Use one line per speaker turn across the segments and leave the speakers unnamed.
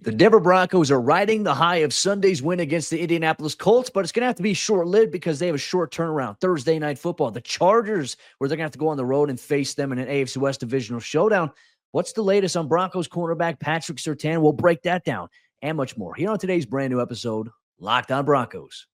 The Denver Broncos are riding the high of Sunday's win against the Indianapolis Colts, but it's going to have to be short-lived because they have a short turnaround. Thursday Night Football, the Chargers, where they're going to have to go on the road and face them in an AFC West divisional showdown. What's the latest on Broncos cornerback Patrick Surtain? We'll break that down and much more here on today's brand new episode, Locked On Broncos.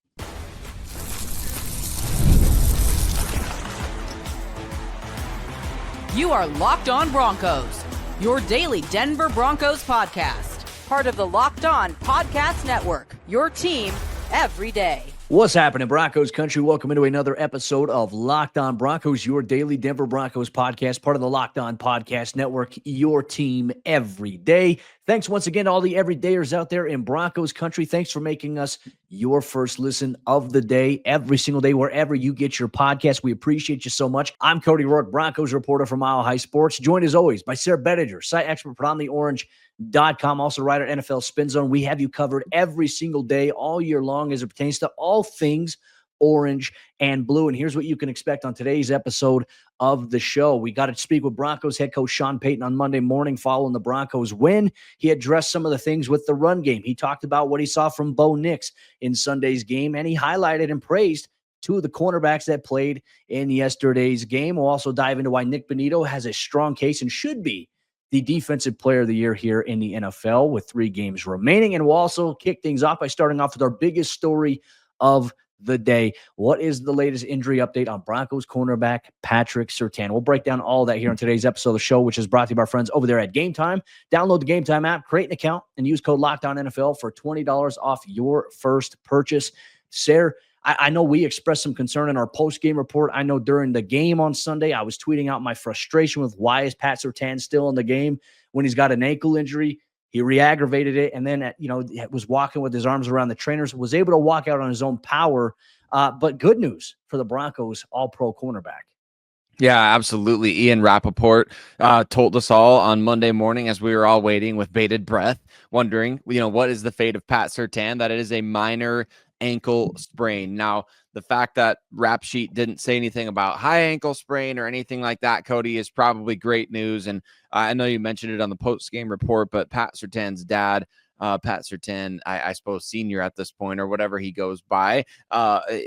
You are Locked On Broncos, your daily Denver Broncos podcast. Part of the Locked On Podcast Network, your team every day.
What's happening, Broncos Country? Welcome into another episode of Locked On Broncos, your daily Denver Broncos podcast, part of the Locked On Podcast Network, your team every day. Thanks once again to all the everydayers out there in Broncos Country. Thanks for making us your first listen of the day, every single day, wherever you get your podcast. We appreciate you so much. I'm Cody Roark, Broncos reporter for Mile High Sports, joined as always by Sayre Bedinger, site expert for OnTheOrange.com, also writer at NFL Spin Zone. We have you covered every single day, all year long, as it pertains to all things orange and blue. And here's what you can expect on today's episode of the show. We got to speak with Broncos head coach Sean Payton on Monday morning following the Broncos win. He addressed some of the things with the run game. He talked about what he saw from Bo Nix in Sunday's game, and he highlighted and praised two of the cornerbacks that played in yesterday's game. We'll also dive into why Nik Bonitto has a strong case and should be the defensive player of the year here in the NFL with 3 games remaining. And we'll also kick things off by starting off with our biggest story of the day. What is the latest injury update on Broncos cornerback Patrick Surtain? We'll break down all that here on today's episode of the show, which is brought to you by our friends over there at Game Time. Download the Game Time app, create an account, and use code LOCKEDONNFL for $20 off your first purchase. Sayre, I know we expressed some concern in our post-game report. I know during the game on Sunday, I was tweeting out my frustration with why is Pat Surtain still in the game when he's got an ankle injury. He re-aggravated it, and then, was walking with his arms around the trainers, was able to walk out on his own power. But good news for the Broncos all-pro cornerback.
Yeah, absolutely. Ian Rappaport told us all on Monday morning as we were all waiting with bated breath, wondering, what is the fate of Pat Surtain, that it is a minor ankle sprain. Now, the fact that Rap Sheet didn't say anything about high ankle sprain or anything like that, Cody, is probably great news. And I know you mentioned it on the post-game report, but Pat Surtain's dad, Pat Surtain, I suppose senior at this point or whatever he goes by,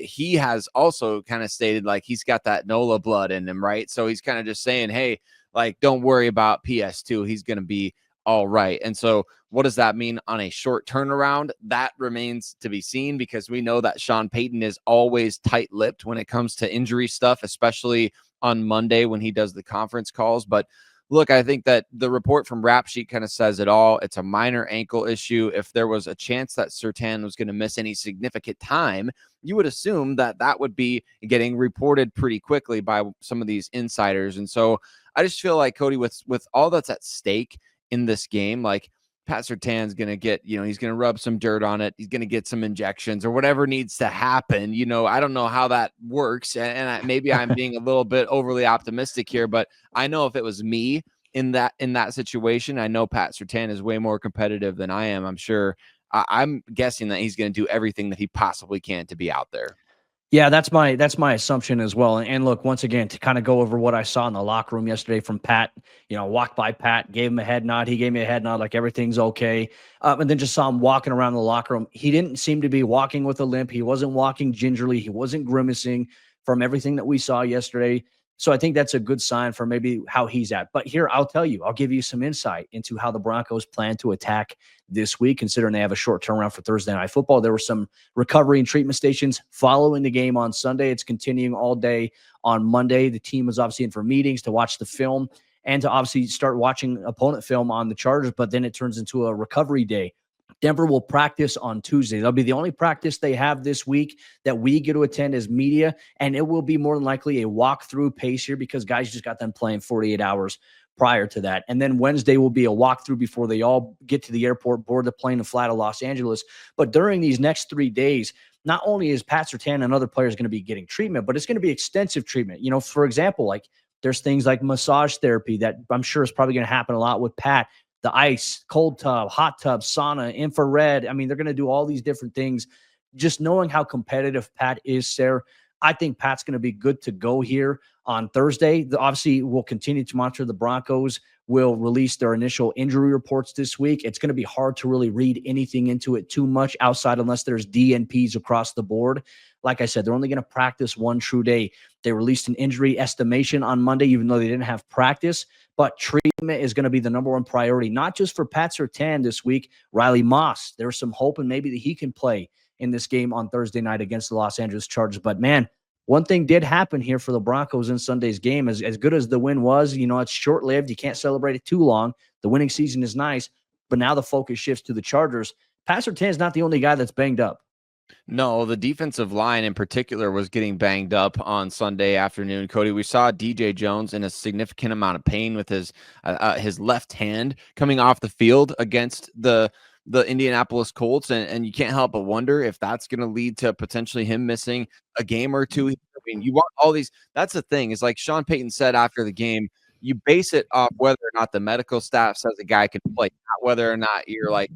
he has also kind of stated like he's got that NOLA blood in him, right? So he's kind of just saying, hey, like, don't worry about PS2. He's going to be all right. And so what does that mean on a short turnaround? That remains to be seen, because we know that Sean Payton is always tight-lipped when it comes to injury stuff, especially on Monday when he does the conference calls. But look, I think that the report from Rap Sheet kind of says it all. It's a minor ankle issue. If there was a chance that Surtain was going to miss any significant time, you would assume that that would be getting reported pretty quickly by some of these insiders. And so I just feel like, Cody, with all that's at stake in this game, like, Pat Surtain's going to get, he's going to rub some dirt on it. He's going to get some injections or whatever needs to happen. I don't know how that works. And maybe I'm being a little bit overly optimistic here, but I know if it was me in that situation, I know Pat Surtain is way more competitive than I am. I'm sure. I'm guessing that he's going to do everything that he possibly can to be out there.
Yeah, that's my assumption as well. And look, once again, to kind of go over what I saw in the locker room yesterday from Pat, walked by Pat, gave him a head nod. He gave me a head nod like everything's okay. And then just saw him walking around the locker room. He didn't seem to be walking with a limp. He wasn't walking gingerly. He wasn't grimacing from everything that we saw yesterday. So I think that's a good sign for maybe how he's at. But here, I'll give you some insight into how the Broncos plan to attack this week, considering they have a short turnaround for Thursday Night Football. There were some recovery and treatment stations following the game on Sunday. It's continuing all day on Monday. The team was obviously in for meetings to watch the film and to obviously start watching opponent film on the Chargers, but then it turns into a recovery day. Denver will practice on Tuesday. That'll be the only practice they have this week that we get to attend as media, and it will be more than likely a walkthrough pace here because guys just got them playing 48 hours prior to that. And then Wednesday will be a walkthrough before they all get to the airport, board the plane, and fly to Los Angeles. But during these next 3 days, not only is Pat Surtain and other players going to be getting treatment, but it's going to be extensive treatment. For example, like there's things like massage therapy that I'm sure is probably going to happen a lot with Pat. The ice, cold tub, hot tub, sauna, infrared. I mean, they're going to do all these different things. Just knowing how competitive Pat is, Sayre, I think Pat's going to be good to go here on Thursday. Obviously, we'll continue to monitor the Broncos. Will release their initial injury reports this week. It's going to be hard to really read anything into it too much outside unless there's DNPs across the board. Like I said, they're only going to practice one true day. They released an injury estimation on Monday, even though they didn't have practice. But treatment is going to be the number one priority, not just for Pat Surtain this week. Riley Moss, there's some hope and maybe that he can play in this game on Thursday night against the Los Angeles Chargers. But man, one thing did happen here for the Broncos in Sunday's game. As good as the win was, it's short-lived. You can't celebrate it too long. The winning season is nice, but now the focus shifts to the Chargers. Pat Surtain is not the only guy that's banged up.
No, the defensive line in particular was getting banged up on Sunday afternoon. Cody, we saw DJ Jones in a significant amount of pain with his left hand coming off the field against the Indianapolis Colts, and you can't help but wonder if that's going to lead to potentially him missing a game or two. I mean, you want all these. That's the thing, is like Sean Payton said after the game, you base it off whether or not the medical staff says a guy can play, not whether or not you're like,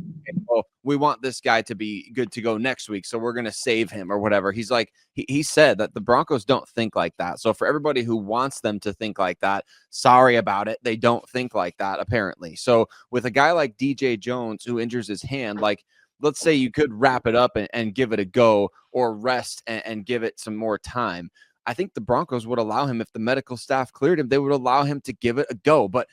oh, we want this guy to be good to go next week, so we're going to save him or whatever. He's like, he said that the Broncos don't think like that. So for everybody who wants them to think like that, sorry about it. They don't think like that, apparently. So with a guy like DJ Jones who injures his hand, like, let's say you could wrap it up and give it a go, or rest and give it some more time. I think the Broncos would allow him, if the medical staff cleared him, they would allow him to give it a go. But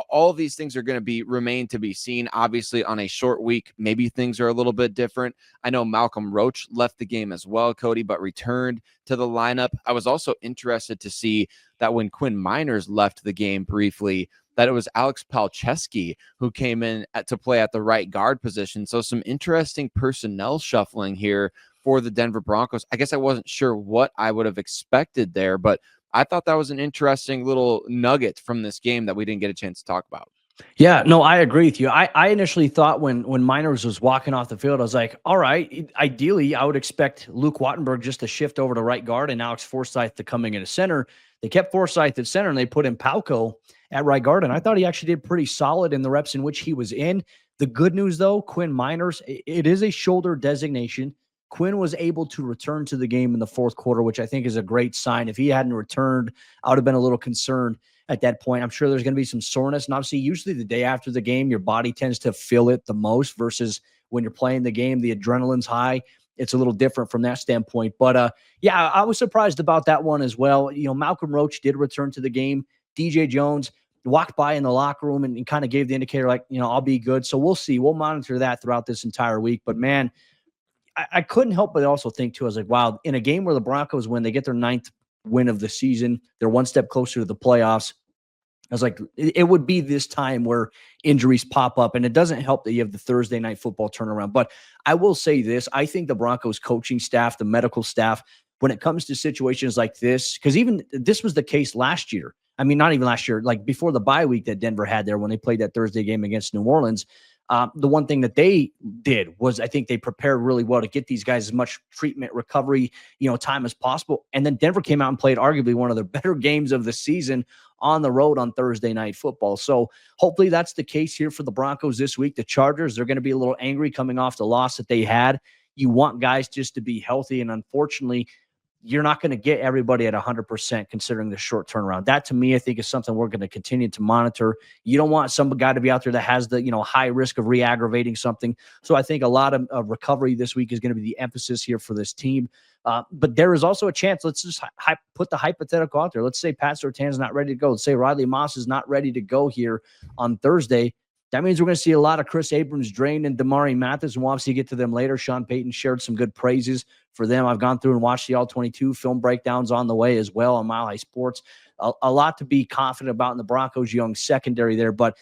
all of these things are going to remain to be seen. Obviously, on a short week, maybe things are a little bit different. I know Malcolm Roach left the game as well, Cody, but returned to the lineup. I was also interested to see that when Quinn Miners left the game briefly, that it was Alex Palczewski who came in to play at the right guard position. So some interesting personnel shuffling here for the Denver Broncos. I guess I wasn't sure what I would have expected there, but I thought that was an interesting little nugget from this game that we didn't get a chance to talk about.
Yeah, no, I agree with you. I initially thought when Miners was walking off the field, I was like, all right, ideally, I would expect Luke Wattenberg just to shift over to right guard and Alex Forsythe to coming into center. They kept Forsythe at center and they put in Palco at right guard, and I thought he actually did pretty solid in the reps in which he was in. The good news, though, Quinn Miners, it is a shoulder designation. Quinn was able to return to the game in the fourth quarter, which I think is a great sign. If he hadn't returned, I would have been a little concerned at that point. I'm sure there's going to be some soreness. And obviously, usually the day after the game, your body tends to feel it the most versus when you're playing the game, the adrenaline's high. It's a little different from that standpoint. But yeah, I was surprised about that one as well. Malcolm Roach did return to the game. DJ Jones walked by in the locker room and kind of gave the indicator like, I'll be good. So we'll see. We'll monitor that throughout this entire week. But man, I couldn't help but also think too, I was like, wow, in a game where the Broncos win, they get their 9th win of the season. They're one step closer to the playoffs. I was like, it would be this time where injuries pop up, and it doesn't help that you have the Thursday night football turnaround. But I will say this, I think the Broncos coaching staff, the medical staff, when it comes to situations like this, because even this was the case last year. I mean, not even last year, like before the bye week that Denver had there when they played that Thursday game against New Orleans. The one thing that they did was I think they prepared really well to get these guys as much treatment, recovery, time as possible. And then Denver came out and played arguably one of their better games of the season on the road on Thursday night football. So hopefully that's the case here for the Broncos this week. The Chargers, they're going to be a little angry coming off the loss that they had. You want guys just to be healthy. And unfortunately, you're not going to get everybody at 100% considering the short turnaround. That, to me, I think is something we're going to continue to monitor. You don't want some guy to be out there that has the, high risk of re-aggravating something. So I think a lot of recovery this week is going to be the emphasis here for this team. But there is also a chance, let's just put the hypothetical out there. Let's say Pat Surtain is not ready to go. Let's say Riley Moss is not ready to go here on Thursday. That means we're going to see a lot of Chris Abrams, Drain, and Damari Mathis, and we'll obviously get to them later. Sean Payton shared some good praises for them. I've gone through and watched the All-22 film breakdowns on the way as well on Mile High Sports. A lot to be confident about in the Broncos' young secondary there, but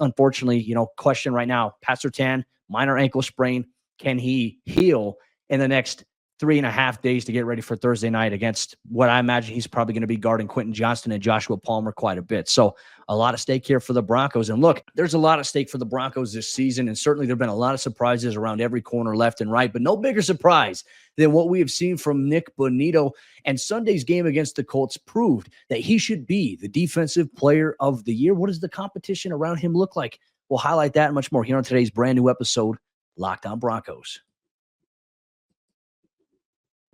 unfortunately, question right now, Pat Surtain, minor ankle sprain, can he heal in the next 3.5 days to get ready for Thursday night against what I imagine he's probably going to be guarding Quentin Johnston and Joshua Palmer quite a bit. So a lot of stake here for the Broncos. And look, there's a lot of stake for the Broncos this season. And certainly there have been a lot of surprises around every corner left and right, but no bigger surprise than what we have seen from Nik Bonitto. And Sunday's game against the Colts proved that he should be the defensive player of the year. What does the competition around him look like? We'll highlight that and much more here on today's brand new episode, Locked On Broncos.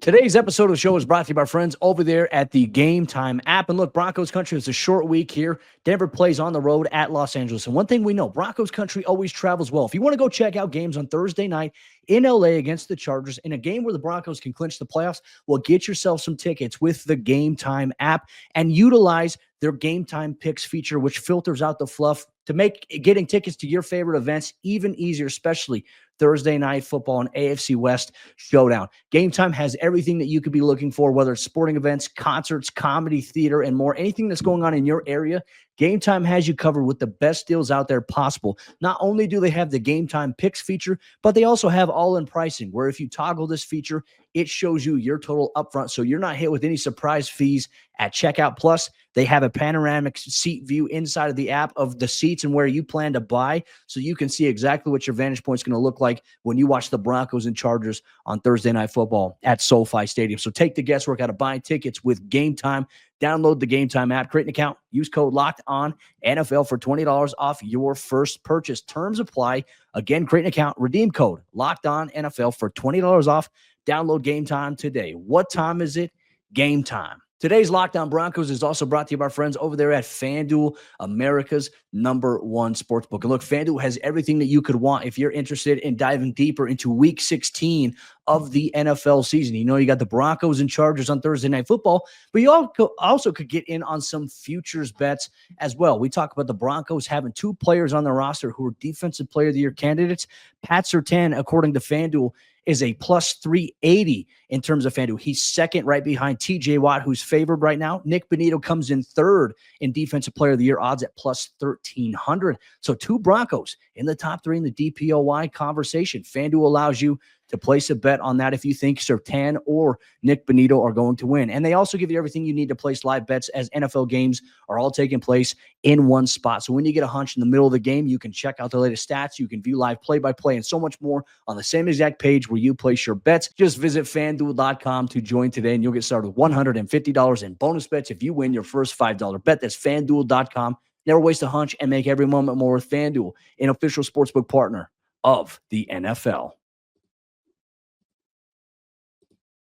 Today's episode of the show is brought to you by our friends over there at the Game Time app. And look, Broncos Country is a short week here. Denver plays on the road at Los Angeles. And one thing we know, Broncos Country always travels well. If you want to go check out games on Thursday night in LA against the Chargers, in a game where the Broncos can clinch the playoffs, well, get yourself some tickets with the Game Time app and utilize their Game Time Picks feature, which filters out the fluff to make getting tickets to your favorite events even easier, especially Thursday night football and AFC West showdown. Game Time has everything that you could be looking for, whether it's sporting events, concerts, comedy, theater, and more. Anything that's going on in your area, Game Time has you covered with the best deals out there possible. Not only do they have the Game Time Picks feature, but they also have all-in pricing, where if you toggle this feature, it shows you your total upfront, so you're not hit with any surprise fees at checkout. Plus, they have a panoramic seat view inside of the app of the seats and where you plan to buy, so you can see exactly what your vantage point is going to look like when you watch the Broncos and Chargers on Thursday Night Football at SoFi Stadium. So take the guesswork out of buying tickets with Game Time. Download the Game Time app, create an account, use code LOCKEDON NFL for $20 off your first purchase. Terms apply. Again, create an account, redeem code LOCKEDON NFL for $20 off. Download Game Time today. What time is it? Game time. Today's Locked On Broncos is also brought to you by our friends over there at FanDuel, America's #1 sportsbook. And look, FanDuel has everything that you could want if you're interested in diving deeper into Week 16 of the NFL season. You know, you got the Broncos and Chargers on Thursday Night Football, but you also could get in on some futures bets as well. We talk about the Broncos having 2 players on their roster who are Defensive Player of the Year candidates. Pat Surtain, according to FanDuel, is a plus 380 in terms of FanDuel. He's second right behind TJ Watt, who's favored right now. Nik Bonitto comes in third in Defensive Player of the Year odds at plus 1,300. So 2 Broncos in the top 3 in the DPOY conversation. FanDuel allows you to place a bet on that if you think Surtain or Nik Bonitto are going to win. And they also give you everything you need to place live bets, as NFL games are all taking place in one spot. So when you get a hunch in the middle of the game, you can check out the latest stats, you can view live play-by-play, and so much more on the same exact page where you place your bets. Just visit FanDuel.com to join today, and you'll get started with $150 in bonus bets if you win your first $5 bet. That's FanDuel.com. Never waste a hunch and make every moment more with FanDuel, an official sportsbook partner of the NFL.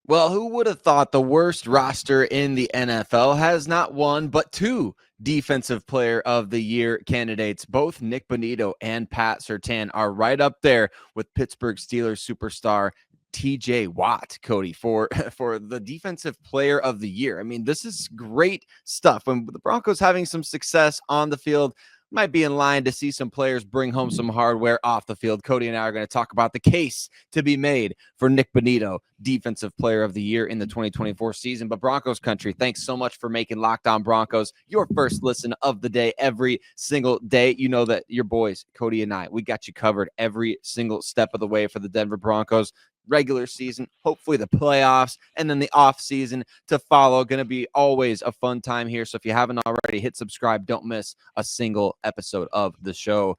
Well, who would have thought the worst roster in the NFL has not one, but 2 Defensive Player of the Year candidates? Both Nik Bonitto and Pat Surtain are right up there with Pittsburgh Steelers superstar TJ Watt, Cody, for the Defensive Player of the Year. I mean, this is great stuff. When the Broncos having some success on the field, might be in line to see some players bring home some hardware off the field. Cody and I are going to talk about the case to be made for Nik Bonitto, Defensive Player of the Year in the 2024 season. But Broncos Country, thanks so much for making Locked On Broncos your first listen of the day every single day. You know that your boys, Cody and I, we got you covered every single step of the way for the Denver Broncos. Regular season, hopefully the playoffs, and then the off season to follow. Going to be always a fun time here. So if you haven't already, hit subscribe. Don't miss a single episode of the show.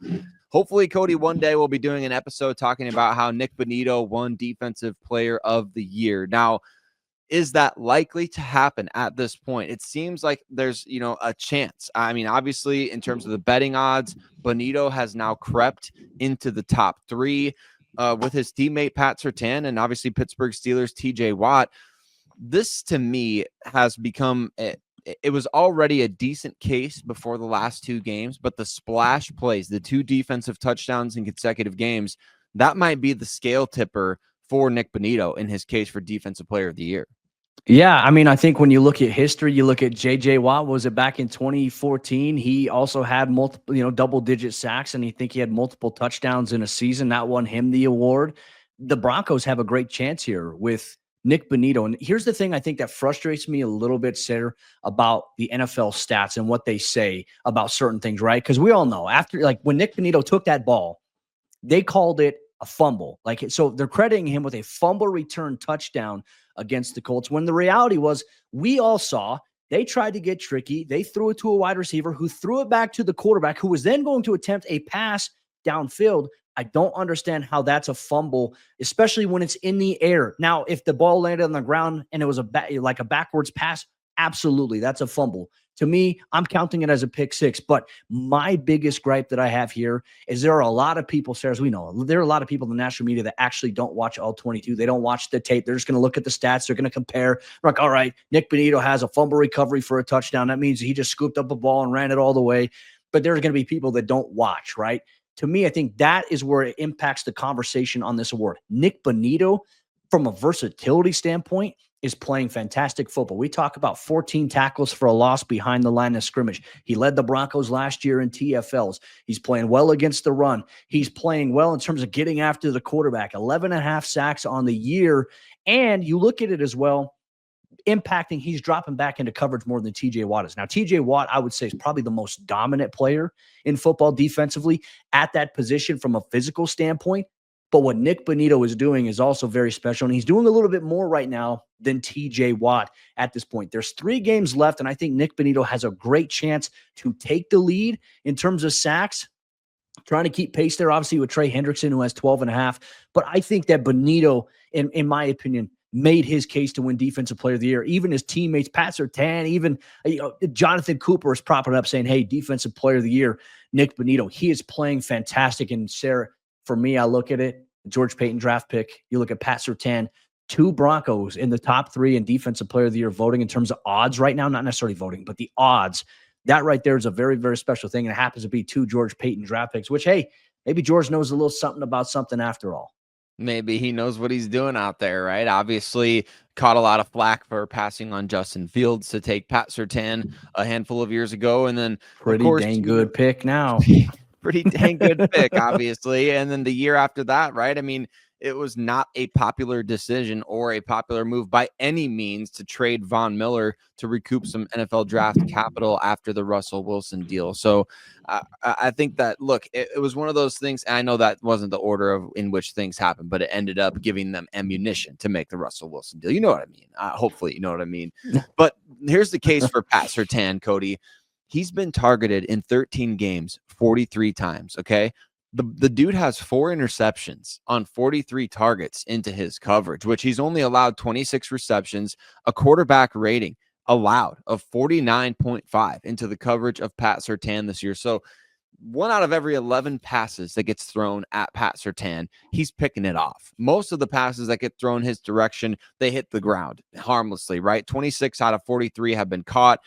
Hopefully, Cody, one day we'll be doing an episode talking about how Nik Bonitto won Defensive Player of the Year. Now, is that likely to happen at this point? It seems like there's, a chance. I mean, obviously, in terms of the betting odds, Bonitto has now crept into the top 3. With his teammate Pat Surtain and obviously Pittsburgh Steelers TJ Watt. This to me has become it was already a decent case before the last 2 games, but the splash plays, the 2 defensive touchdowns in consecutive games, that might be the scale tipper for Nik Bonitto in his case for Defensive Player of the Year.
Yeah, I mean, I think when you look at history, you look at J.J. Watt, was it back in 2014? He also had multiple, double-digit sacks, and I think he had multiple touchdowns in a season. That won him the award. The Broncos have a great chance here with Nik Bonitto. And here's the thing I think that frustrates me a little bit, Sayre, about the NFL stats and what they say about certain things, right? Because we all know when Nik Bonitto took that ball, they called it a fumble. So they're crediting him with a fumble return touchdown against the Colts, when the reality was we all saw they tried to get tricky. They threw it to a wide receiver who threw it back to the quarterback, who was then going to attempt a pass downfield. I don't understand how that's a fumble, especially when it's in the air. Now, if the ball landed on the ground and it was a backwards pass, absolutely, that's a fumble. To me, I'm counting it as a pick six. But my biggest gripe that I have here is there are a lot of people, Sarah, as we know, there are a lot of people in the national media that actually don't watch all 22. They don't watch the tape. They're just going to look at the stats. They're going to compare. Like, all right, Nik Bonitto has a fumble recovery for a touchdown. That means he just scooped up a ball and ran it all the way. But there's going to be people that don't watch, right? To me, I think that is where it impacts the conversation on this award. Nik Bonitto, from a versatility standpoint, is playing fantastic football. We talk about 14 tackles for a loss behind the line of scrimmage. He led the Broncos last year in TFLs. He's playing well against the run. He's playing well in terms of getting after the quarterback. 11 and a half sacks on the year. And you look at it as well, impacting, he's dropping back into coverage more than TJ Watt is. Now, TJ Watt, I would say, is probably the most dominant player in football defensively at that position from a physical standpoint. But what Nik Bonitto is doing is also very special, and he's doing a little bit more right now than TJ Watt at this point. There's 3 games left, and I think Nik Bonitto has a great chance to take the lead in terms of sacks, trying to keep pace there, obviously, with Trey Hendrickson, who has 12 and a half. But I think that Bonitto, in my opinion, made his case to win Defensive Player of the Year. Even his teammates, Pat Surtain, even Jonathan Cooper is propping up saying, hey, Defensive Player of the Year, Nik Bonitto. He is playing fantastic. And Sarah, for me, I look at it, George Payton draft pick. You look at Pat Surtain, 2 Broncos in the top 3 in Defensive Player of the Year voting in terms of odds right now, not necessarily voting, but the odds. That right there is a very, very special thing. And it happens to be 2 George Payton draft picks, which, hey, maybe George knows a little something about something after all.
Maybe he knows what he's doing out there, right? Obviously, caught a lot of flack for passing on Justin Fields to take Pat Surtain a handful of years ago. And then,
pretty
of course,
dang good pick now.
Pretty dang good pick, obviously. And then the year after that, right? I mean, it was not a popular decision or a popular move by any means to trade Von Miller to recoup some NFL draft capital after the Russell Wilson deal. So I think that, look, it was one of those things. And I know that wasn't the order in which things happened, but it ended up giving them ammunition to make the Russell Wilson deal. You know what I mean? Hopefully, you know what I mean. But here's the case for Pat Surtain, Cody. He's been targeted in 13 games 43 times, okay? The dude has 4 interceptions on 43 targets into his coverage, which he's only allowed 26 receptions, a quarterback rating allowed of 49.5 into the coverage of Pat Surtain this year. So 1 out of every 11 passes that gets thrown at Pat Surtain, he's picking it off. Most of the passes that get thrown his direction, they hit the ground harmlessly, right? 26 out of 43 have been caught.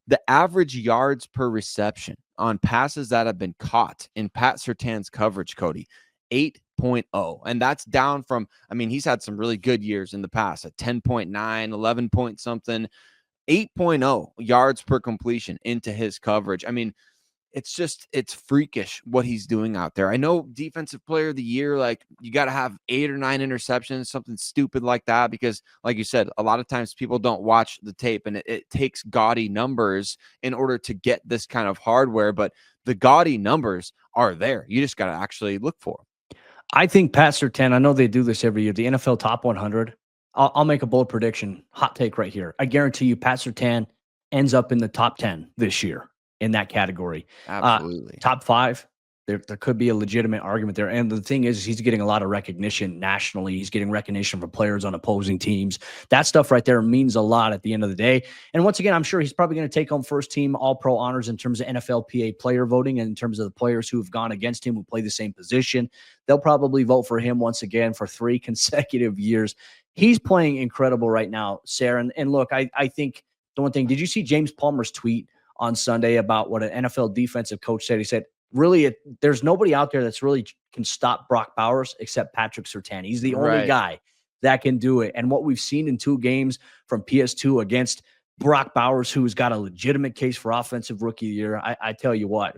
The average yards per reception on passes that have been caught in Pat Surtain's coverage, Cody, 8.0. And that's down from, I mean, he's had some really good years in the past at 10.9, 11 point something, 8.0 yards per completion into his coverage. I mean, it's freakish what he's doing out there. I know Defensive Player of the Year, like, you got to have 8 or 9 interceptions, something stupid like that, because like you said, a lot of times people don't watch the tape, and it takes gaudy numbers in order to get this kind of hardware, but the gaudy numbers are there. You just got to actually look for them.
I think Pat Surtain, I know they do this every year, the NFL Top 100. I'll make a bold prediction, hot take right here. I guarantee you Pat Surtain ends up in the top 10 this year in that category.
Absolutely.
Top 5, there could be a legitimate argument there. And the thing is, he's getting a lot of recognition nationally. He's getting recognition from players on opposing teams. That stuff right there means a lot at the end of the day. And once again, I'm sure he's probably going to take home first team All-Pro honors in terms of NFLPA player voting and in terms of the players who have gone against him, who play the same position. They'll probably vote for him once again for 3 consecutive years. He's playing incredible right now, Sarah. And look, I think the one thing, did you see James Palmer's tweet on Sunday about what an NFL defensive coach said? He said, really, there's nobody out there that's really can stop Brock Bowers except Patrick Surtain. He's the only guy that can do it. And what we've seen in 2 games from PS2 against Brock Bowers, who's got a legitimate case for offensive rookie of the year, I tell you what,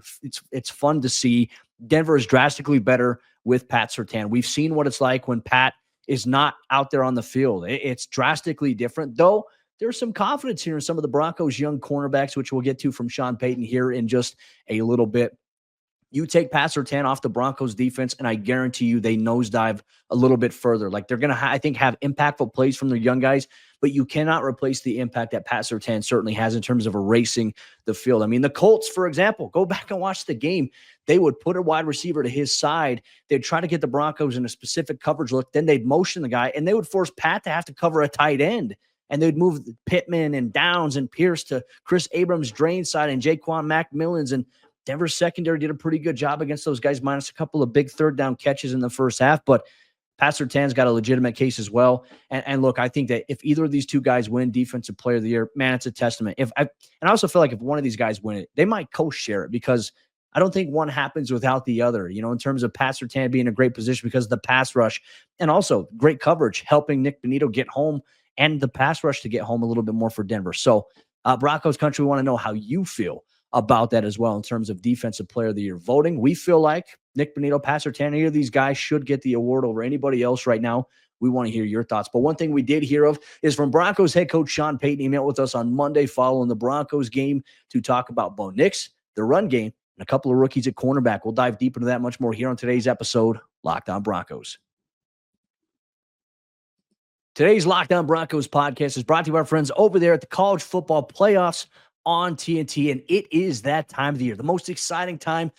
it's fun to see. Denver is drastically better with Pat Surtain. We've seen what it's like when Pat is not out there on the field. It's drastically different, though. There's some confidence here in some of the Broncos' young cornerbacks, which we'll get to from Sean Payton here in just a little bit. You take Pat Surtain off the Broncos defense, and I guarantee you they nosedive a little bit further. Like, they're going to, I think, have impactful plays from their young guys, but you cannot replace the impact that Pat Surtain certainly has in terms of erasing the field. I mean, the Colts, for example, go back and watch the game. They would put a wide receiver to his side. They'd try to get the Broncos in a specific coverage look. Then they'd motion the guy, and they would force Pat to have to cover a tight end. and they'd move Pittman and Downs and Pierce to Chris Abrams' drain side and Jaquan McMillan's, and Denver's secondary did a pretty good job against those guys, minus a couple of big third down catches in the first half. But Pat Surtain's got a legitimate case as well. And look, I think that if either of these two guys win Defensive Player of the Year, man, it's a testament. And I also feel like if one of these guys win it, they might co-share it, because I don't think one happens without the other, in terms of Pat Surtain being in a great position because of the pass rush and also great coverage, helping Nik Bonitto get home and the pass rush to get home a little bit more for Denver. So Broncos Country, we want to know how you feel about that as well in terms of Defensive Player of the Year voting. We feel like Nik Bonitto, Pat Surtain, either of these guys should get the award over anybody else right now. We want to hear your thoughts. But one thing we did hear of is from Broncos head coach Sean Payton. He met with us on Monday following the Broncos game to talk about Bo Nix, the run game, and a couple of rookies at cornerback. We'll dive deep into that much more here on today's episode, Locked On Broncos. Today's Locked On Broncos podcast is brought to you by our friends over there at the College Football Playoffs on TNT, and it is that time of the year, the most exciting time,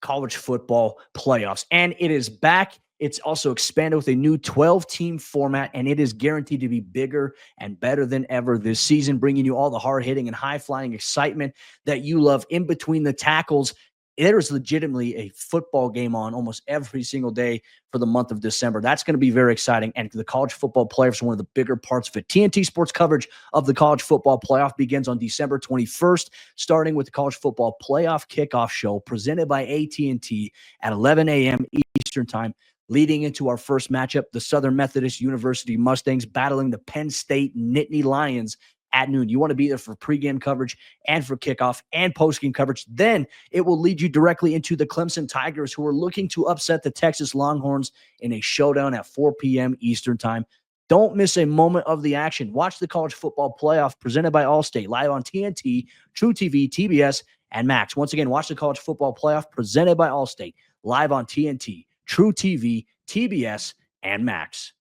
college football playoffs, and it is back. It's also expanded with a new 12-team format, and it is guaranteed to be bigger and better than ever this season, bringing you all the hard-hitting and high-flying excitement that you love in between the tackles. There's legitimately a football game on almost every single day for the month of December. That's going to be very exciting. And the college football playoffs are one of the bigger parts of it. TNT Sports coverage of the college football playoff begins on December 21st, starting with the college football playoff kickoff show presented by AT&T at 11 a.m. Eastern time, leading into our first matchup, the Southern Methodist University Mustangs battling the Penn State Nittany Lions at noon. You want to be there for pregame coverage and for kickoff and postgame coverage. Then it will lead you directly into the Clemson Tigers, who are looking to upset the Texas Longhorns in a showdown at 4 p.m. Eastern time. Don't miss a moment of the action. Watch the college football playoff presented by Allstate live on TNT, True TV, TBS, and Max. Once again, watch the college football playoff presented by Allstate live on TNT, True TV, TBS, and Max.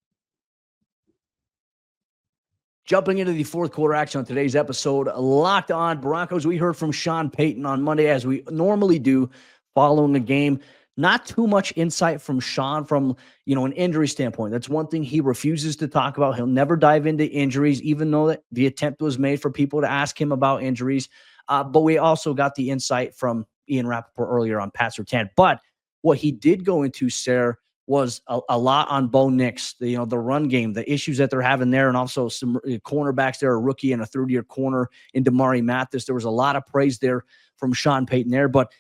Jumping into the fourth quarter action on today's episode, Locked On Broncos. We heard from Sean Payton on Monday, as we normally do following a game. Not too much insight from Sean from, an injury standpoint. That's one thing he refuses to talk about. He'll never dive into injuries, even though that the attempt was made for people to ask him about injuries. But we also got the insight from Ian Rappaport earlier on Pat Surtain. But what he did go into, Sayre, was a lot on Bo Nix, the run game, the issues that they're having there, and also some cornerbacks there, a rookie and a third-year corner in Damari Mathis. There was a lot of praise there from Sean Payton there. But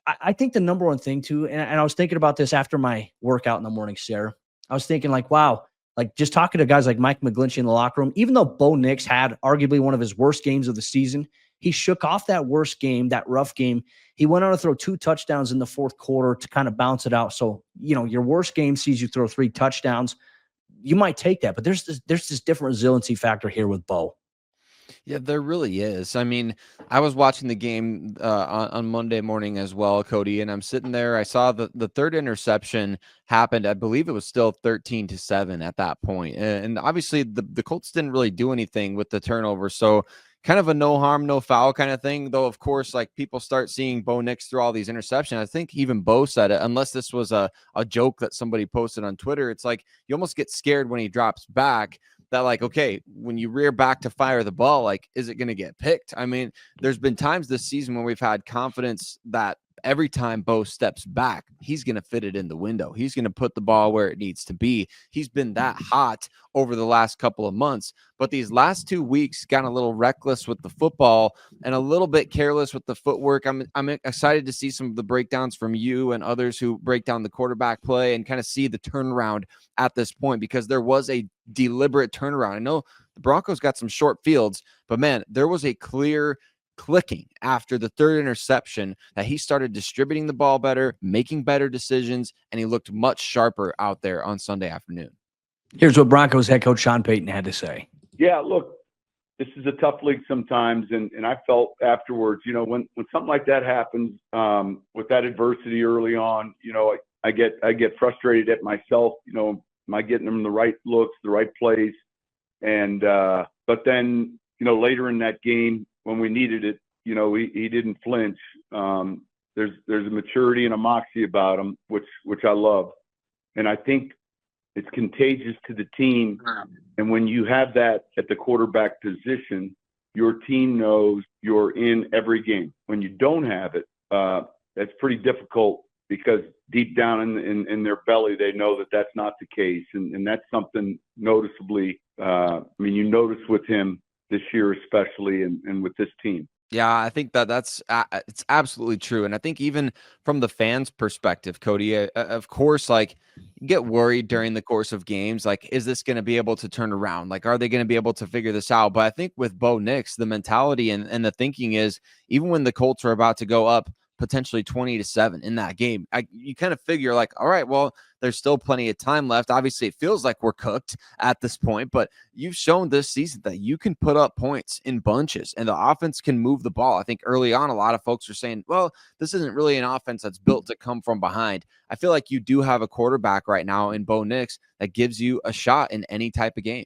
I think the number one thing, too, and I was thinking about this after my workout in the morning, Sarah. I was thinking, wow, just talking to guys like Mike McGlinchey in the locker room, even though Bo Nix had arguably one of his worst games of the season, he shook off that worst game, that rough game. He went on to throw 2 touchdowns in the fourth quarter to kind of bounce it out. So, your worst game sees you throw 3 touchdowns. You might take that, but there's this different resiliency factor here with Bo.
Yeah, there really is. I mean, I was watching the game on Monday morning as well, Cody, and I'm sitting there. I saw the third interception happened. I believe it was still 13-7 at that point. And obviously the Colts didn't really do anything with the turnover. So kind of a no harm, no foul kind of thing, though. Of course, people start seeing Bo Nix through all these interceptions. I think even Bo said it, unless this was a joke that somebody posted on Twitter. It's like you almost get scared when he drops back. That okay, when you rear back to fire the ball, is it going to get picked? I mean, there's been times this season when we've had confidence that every time Bo steps back, he's going to fit it in the window. He's going to put the ball where it needs to be. He's been that hot over the last couple of months, but these last 2 weeks got a little reckless with the football and a little bit careless with the footwork. I'm excited to see some of the breakdowns from you and others who break down the quarterback play and kind of see the turnaround at this point, because there was a deliberate turnaround. I know the Broncos got some short fields, but man, there was a clear clicking after the third interception that he started distributing the ball better, making better decisions, and he looked much sharper out there on Sunday afternoon.
Here's what Broncos head coach Sean Payton had to say.
Yeah, look, this is a tough league sometimes, and I felt afterwards, when something like that happens, with that adversity early on, I get frustrated at myself. Am I getting them the right looks, the right plays? And but then, later in that game when we needed it, he didn't flinch. There's a maturity and a moxie about him, which I love. And I think It's contagious to the team. And when you have that at the quarterback position, your team knows you're in every game. When you don't have it, that's pretty difficult because deep down in their belly, they know that that's not the case. And that's something noticeably, you notice with him this year especially and with this team.
Yeah, I think that's it's absolutely true. And I think even from the fans' perspective, Cody, of course, like you get worried during the course of games, like, is this going to be able to turn around? Like, are they going to be able to figure this out? But I think with Bo Nix, the mentality and the thinking is even when the Colts are about to go up potentially 20-7 in that game, you kind of figure like, all right, well, there's still plenty of time left. Obviously, it feels like we're cooked at this point, but you've shown this season that you can put up points in bunches and the offense can move the ball. I think early on, a lot of folks are saying, well, this isn't really an offense that's built to come from behind. I feel like you do have a quarterback right now in Bo Nix that gives you a shot in any type of game.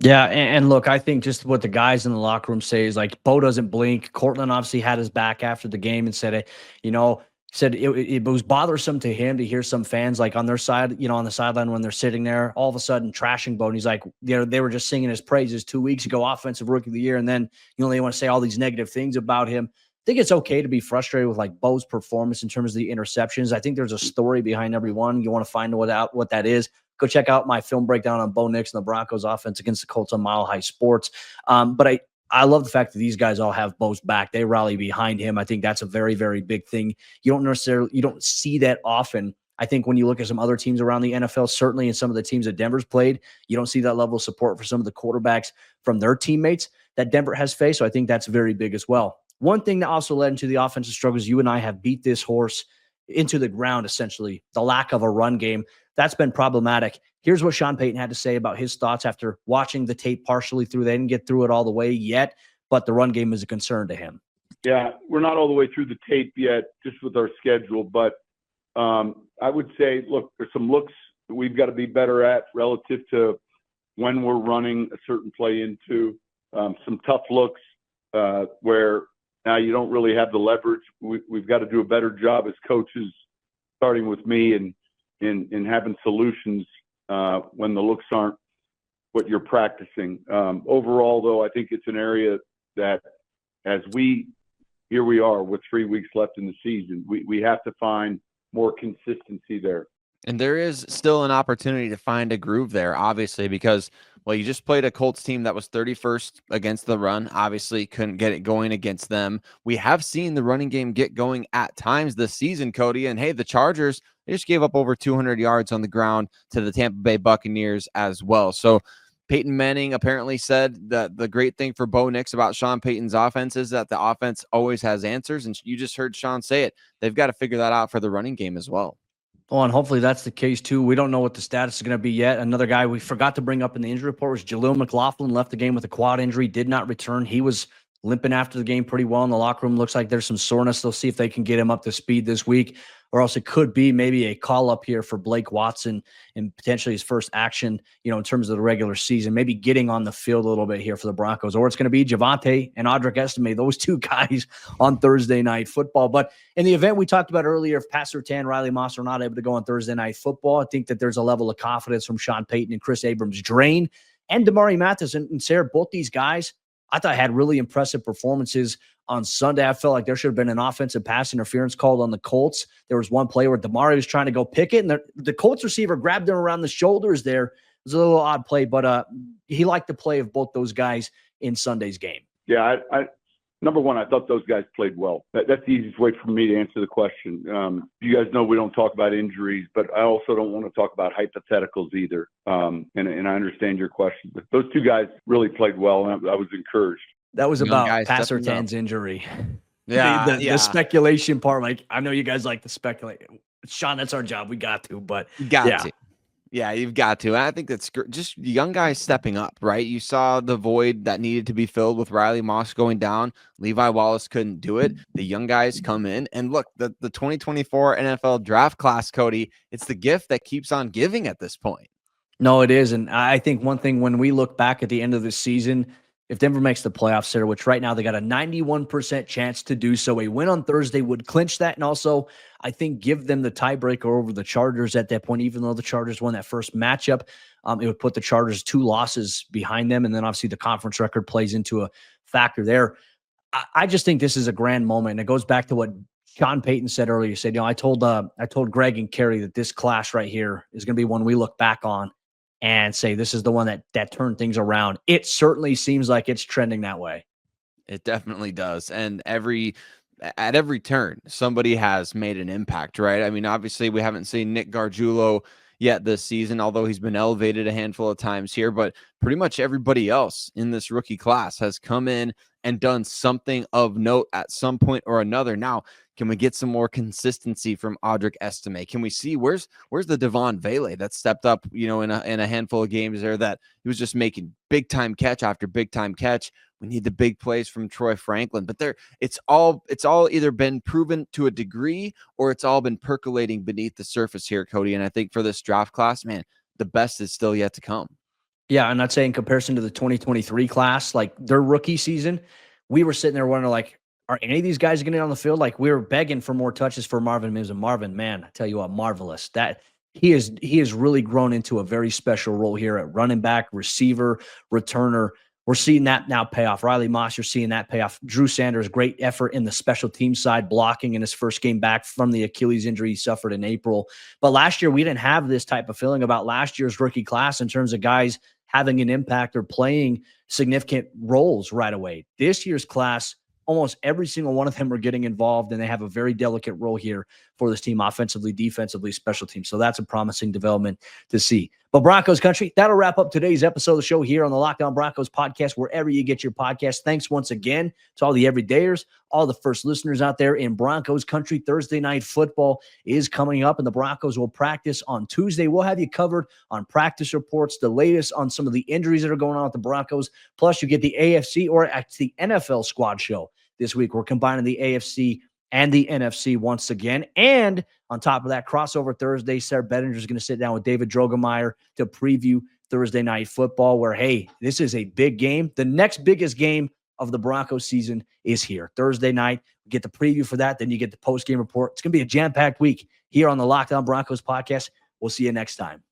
Yeah, and look, I think just what the guys in the locker room say is like Bo doesn't blink. Cortland obviously had his back after the game and said, it was bothersome to him to hear some fans like on their side, on the sideline when they're sitting there, all of a sudden trashing Bo. And he's like, they were just singing his praises 2 weeks ago, offensive rookie of the year, and then they want to say all these negative things about him. I think it's okay to be frustrated with like Bo's performance in terms of the interceptions. I think there's a story behind every one. You want to find what that is. Go check out my film breakdown on Bo Nix and the Broncos offense against the Colts on Mile High Sports. But I love the fact that these guys all have Bo's back. They rally behind him. I think that's a very, very big thing. You don't see that often. I think when you look at some other teams around the NFL, certainly in some of the teams that Denver's played, you don't see that level of support for some of the quarterbacks from their teammates that Denver has faced. So I think that's very big as well. One thing that also led into the offensive struggles, you and I have beat this horse into the ground, essentially, the lack of a run game. That's been problematic. Here's what Sean Payton had to say about his thoughts after watching the tape partially through. They didn't get through it all the way yet, but the run game is a concern to him.
Yeah, we're not all the way through the tape yet, just with our schedule. But I would say, look, there's some looks that we've got to be better at relative to when we're running a certain play into. Some tough looks where now you don't really have the leverage. We've got to do a better job as coaches, starting with me, and in having solutions when the looks aren't what you're practicing. Overall, though, I think it's an area that here we are with 3 weeks left in the season, we have to find more consistency there.
And there is still an opportunity to find a groove there, obviously, because, well, you just played a Colts team that was 31st against the run. Obviously, couldn't get it going against them. We have seen the running game get going at times this season, Cody. And, hey, the Chargers, they just gave up over 200 yards on the ground to the Tampa Bay Buccaneers as well. So Peyton Manning apparently said that the great thing for Bo Nix about Sean Payton's offense is that the offense always has answers. And you just heard Sean say it. They've got to figure that out for the running game as well.
Oh, and hopefully that's the case too. We don't know what the status is going to be yet. Another guy we forgot to bring up in the injury report was Jaleel McLaughlin. Left the game with a quad injury, did not return. He was limping after the game pretty well in the locker room. Looks like there's some soreness. They'll see if they can get him up to speed this week, or else it could be maybe a call up here for Blake Watson and potentially his first action, in terms of the regular season, maybe getting on the field a little bit here for the Broncos, or it's going to be Javonte and Audric Estime, those two guys on Thursday Night Football. But in the event we talked about earlier, if Pat Surtain, Riley Moss are not able to go on Thursday Night Football, I think that there's a level of confidence from Sean Payton and Chris Abrams drain, and Damari Mathis and Sayre, both these guys I thought had really impressive performances on Sunday. I felt like there should have been an offensive pass interference called on the Colts. There was one play where Damari was trying to go pick it, and the Colts receiver grabbed him around the shoulders there. It was a little odd play, but he liked the play of both those guys in Sunday's game.
Yeah, number one, I thought those guys played well. That's the easiest way for me to answer the question. You guys know we don't talk about injuries, but I also don't want to talk about hypotheticals either. And I understand your question. But those two guys really played well, and I was encouraged.
That was about Pat Surtain's injury.
Yeah,
the speculation part. Like, I know you guys like to speculate. Sean, that's our job. We got to, but
you got to. Yeah, you've got to. And I think that's just young guys stepping up, right? You saw the void that needed to be filled with Riley Moss going down. Levi Wallace couldn't do it. The young guys come in. And look, the 2024 NFL draft class, Cody, it's the gift that keeps on giving at this point.
No, it is. And I think one thing when we look back at the end of the season, if Denver makes the playoffs there, which right now they got a 91% chance to do so, a win on Thursday would clinch that and also, I think, give them the tiebreaker over the Chargers at that point, even though the Chargers won that first matchup. It would put the Chargers 2 losses behind them, and then obviously the conference record plays into a factor there. I just think this is a grand moment, and it goes back to what Sean Payton said earlier. He said, I told Greg and Kerry that this class right here is going to be one we look back on and say this is the one that turned things around. It certainly seems like it's trending that way.
It definitely does. And at every turn, somebody has made an impact, right? I mean, obviously, we haven't seen Nick Gargiulo yet this season, although he's been elevated a handful of times here, but pretty much everybody else in this rookie class has come in and done something of note at some point or another. Now, can we get some more consistency from Audric Estime? Can we see where's the Devon Vele that stepped up, in a handful of games there, that he was just making big time catch after big time catch? We need the big plays from Troy Franklin, but it's all either been proven to a degree or it's all been percolating beneath the surface here, Cody. And I think for this draft class, man, the best is still yet to come.
Yeah, I'm not saying in comparison to the 2023 class, like their rookie season, we were sitting there wondering, like, are any of these guys going to get on the field? Like, we were begging for more touches for Marvin Mims, and Marvin, man, I tell you what, marvelous. That he has really grown into a very special role here at running back, receiver, returner. We're seeing that now pay off. Riley Moss, you're seeing that pay off. Drew Sanders, great effort in the special team side, blocking in his first game back from the Achilles injury he suffered in April. But last year, we didn't have this type of feeling about last year's rookie class in terms of guys having an impact or playing significant roles right away. This year's class, almost every single one of them are getting involved, and they have a very delicate role here for this team, offensively, defensively, special teams. So that's a promising development to see. But Broncos Country, that'll wrap up today's episode of the show here on the Locked On Broncos podcast, wherever you get your podcast. Thanks once again to all the everydayers, all the first listeners out there in Broncos Country. Thursday night football is coming up, and the Broncos will practice on Tuesday. We'll have you covered on practice reports, the latest on some of the injuries that are going on with the Broncos. Plus, you get the AFC or the NFL squad show this week. We're combining the AFC and the NFC once again. And on top of that, crossover Thursday, Sayre Bedinger is going to sit down with David Drogemeyer to preview Thursday night football, where, hey, this is a big game. The next biggest game of the Broncos season is here. Thursday night, we get the preview for that. Then you get the post-game report. It's going to be a jam-packed week here on the Locked On Broncos podcast. We'll see you next time.